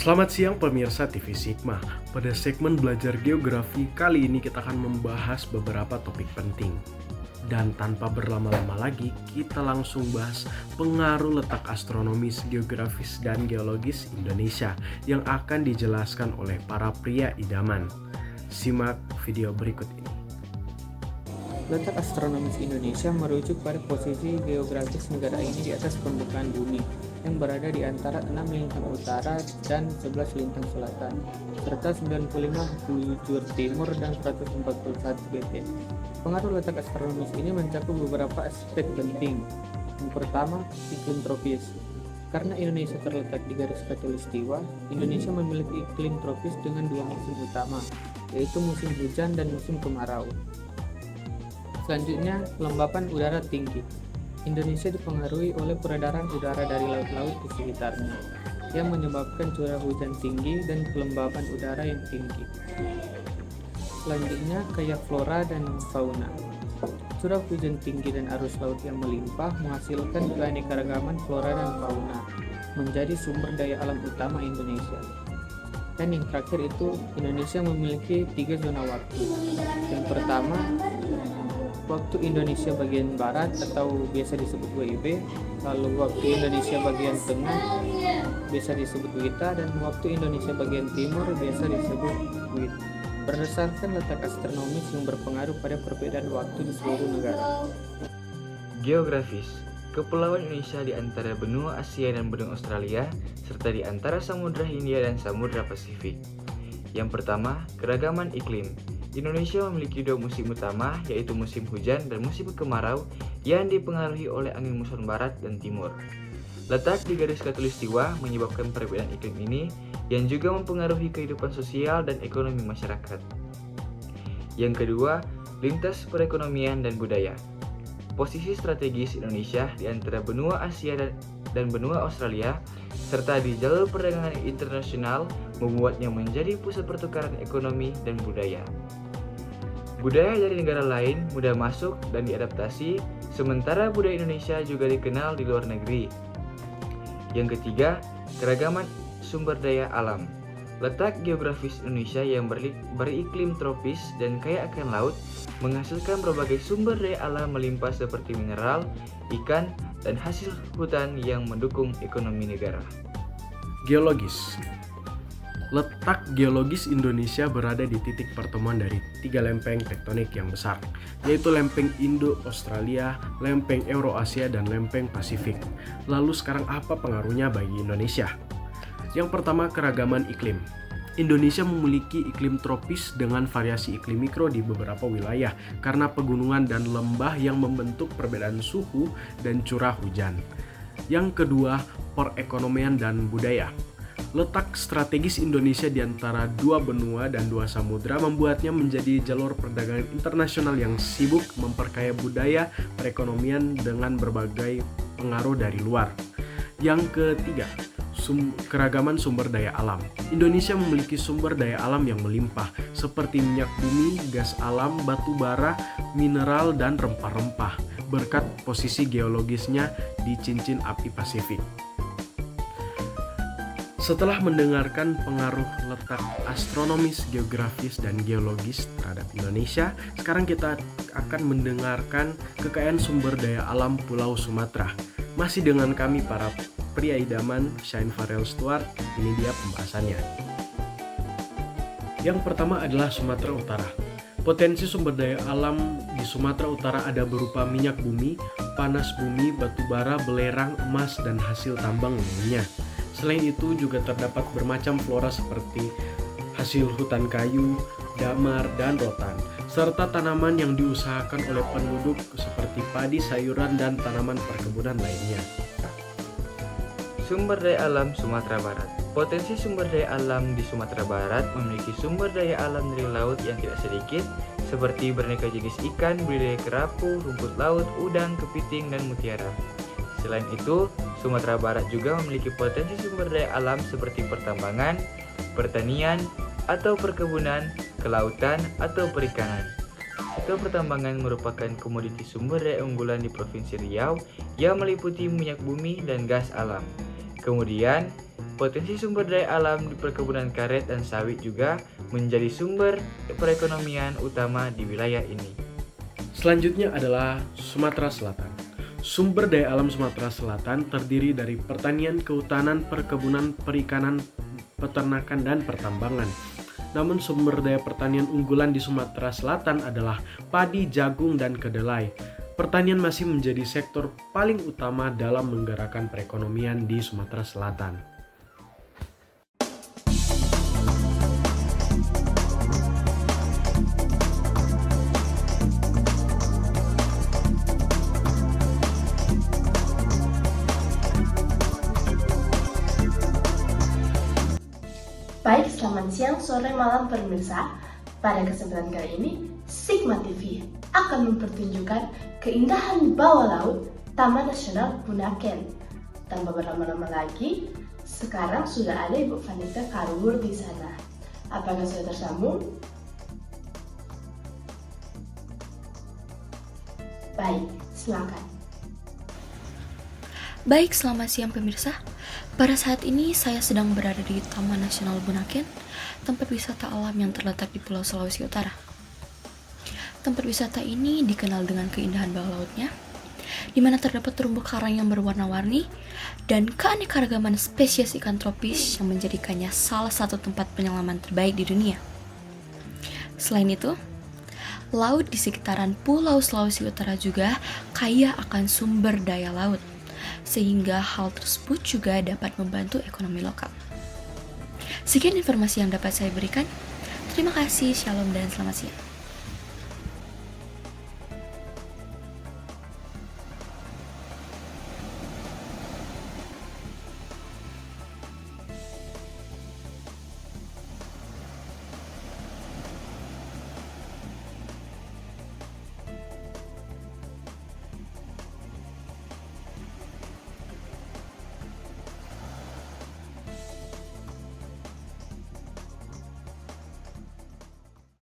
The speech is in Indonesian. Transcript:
Selamat siang pemirsa TV Sigma. Pada segmen belajar geografi kali ini kita akan membahas beberapa topik penting. Dan tanpa berlama-lama lagi, kita langsung bahas pengaruh letak astronomis, geografis, dan geologis Indonesia yang akan dijelaskan oleh para pria idaman. Simak video berikut ini. Letak astronomis Indonesia merujuk pada posisi geografis negara ini di atas permukaan bumi yang berada di antara 6 lintang utara dan 11 lintang selatan, serta 95 bujur timur dan 141 BT. Pengaruh letak astronomis ini mencakup beberapa aspek penting. Yang pertama, iklim tropis. Karena Indonesia terletak di garis khatulistiwa, Indonesia memiliki iklim tropis dengan dua musim utama, yaitu musim hujan dan musim kemarau. Selanjutnya, kelembapan udara tinggi. Indonesia dipengaruhi oleh peredaran udara dari laut-laut di sekitarnya, yang menyebabkan curah hujan tinggi dan kelembapan udara yang tinggi. Selanjutnya, kaya flora dan fauna. Curah hujan tinggi dan arus laut yang melimpah menghasilkan keanekaragaman flora dan fauna, menjadi sumber daya alam utama Indonesia. Dan yang terakhir itu, Indonesia memiliki 3 zona waktu. Yang pertama, waktu Indonesia bagian barat atau biasa disebut WIB, lalu waktu Indonesia bagian tengah biasa disebut WITA, dan waktu Indonesia bagian timur biasa disebut WIT. Berdasarkan letak astronomis yang berpengaruh pada perbedaan waktu di seluruh negara. Geografis. Kepulauan Indonesia di antara benua Asia dan benua Australia, serta di antara Samudra Hindia dan Samudra Pasifik. Yang pertama, keragaman iklim. Indonesia memiliki dua musim utama, yaitu musim hujan dan musim kemarau yang dipengaruhi oleh angin muson barat dan timur. Letak di garis khatulistiwa menyebabkan perbedaan iklim ini yang juga mempengaruhi kehidupan sosial dan ekonomi masyarakat. Yang kedua, lintas perekonomian dan budaya. Posisi strategis Indonesia di antara benua Asia dan benua Australia, serta di jalur perdagangan internasional membuatnya menjadi pusat pertukaran ekonomi dan budaya. Budaya dari negara lain mudah masuk dan diadaptasi, sementara budaya Indonesia juga dikenal di luar negeri. Yang ketiga, keragaman sumber daya alam. Letak geografis Indonesia yang beriklim tropis dan kaya akan laut menghasilkan berbagai sumber daya alam melimpah seperti mineral, ikan, dan hasil hutan yang mendukung ekonomi negara. Geologis. Letak geologis Indonesia berada di titik pertemuan dari 3 lempeng tektonik yang besar, yaitu lempeng Indo-Australia, lempeng Euro-Asia, dan lempeng Pasifik. Lalu sekarang apa pengaruhnya bagi Indonesia? Yang pertama, keragaman iklim. Indonesia memiliki iklim tropis dengan variasi iklim mikro di beberapa wilayah karena pegunungan dan lembah yang membentuk perbedaan suhu dan curah hujan. Yang kedua, perekonomian dan budaya. Letak strategis Indonesia di antara 2 benua dan 2 samudra membuatnya menjadi jalur perdagangan internasional yang sibuk memperkaya budaya perekonomian dengan berbagai pengaruh dari luar. Yang ketiga, keragaman sumber daya alam. Indonesia memiliki sumber daya alam yang melimpah seperti minyak bumi, gas alam, batu bara, mineral, dan rempah-rempah berkat posisi geologisnya di cincin api Pasifik. Setelah mendengarkan pengaruh letak astronomis, geografis, dan geologis terhadap Indonesia, sekarang kita akan mendengarkan kekayaan sumber daya alam Pulau Sumatera. Masih dengan kami para pria idaman, Shine Farrell Stuart, ini dia pembahasannya. Yang pertama adalah Sumatera Utara. Potensi sumber daya alam di Sumatera Utara ada berupa minyak bumi, panas bumi, batu bara, belerang, emas, dan hasil tambang lainnya. Selain itu juga terdapat bermacam flora seperti hasil hutan kayu, damar, dan rotan, serta tanaman yang diusahakan oleh penduduk seperti padi, sayuran, dan tanaman perkebunan lainnya. Sumber daya alam Sumatera Barat. Potensi sumber daya alam di Sumatera Barat memiliki sumber daya alam dari laut yang tidak sedikit, seperti beraneka jenis ikan, budidaya kerapu, rumput laut, udang, kepiting, dan mutiara. Selain itu, Sumatera Barat juga memiliki potensi sumber daya alam seperti pertambangan, pertanian, atau perkebunan, kelautan, atau perikanan. Pertambangan merupakan komoditi sumber daya unggulan di Provinsi Riau yang meliputi minyak bumi dan gas alam. Kemudian, Potensi sumber daya alam di perkebunan karet dan sawit juga menjadi sumber perekonomian utama di wilayah ini. Selanjutnya adalah Sumatera Selatan. Sumber daya alam Sumatera Selatan terdiri dari pertanian, kehutanan, perkebunan, perikanan, peternakan, dan pertambangan. Namun sumber daya pertanian unggulan di Sumatera Selatan adalah padi, jagung, dan kedelai. Pertanian masih menjadi sektor paling utama dalam menggerakkan perekonomian di Sumatera Selatan. Baik, selamat siang, sore, malam pemirsa. Pada kesempatan kali ini, Sigma TV akan mempertunjukkan keindahan bawah laut Taman Nasional Bunaken. Tanpa berlama-lama lagi, sekarang sudah ada Ibu Vanita Karumur di sana. Apakah sudah tersambung? Baik, silakan. Baik, selamat siang pemirsa. Pada saat ini saya sedang berada di Taman Nasional Bunaken, tempat wisata alam yang terletak di Pulau Sulawesi Utara. Tempat wisata ini dikenal dengan keindahan bawah lautnya, di mana terdapat terumbu karang yang berwarna-warni dan keanekaragaman spesies ikan tropis yang menjadikannya salah satu tempat penyelaman terbaik di dunia. Selain itu, laut di sekitaran Pulau Sulawesi Utara juga kaya akan sumber daya laut, sehingga hal tersebut juga dapat membantu ekonomi lokal. Sekian informasi yang dapat saya berikan. Terima kasih, shalom dan selamat siang.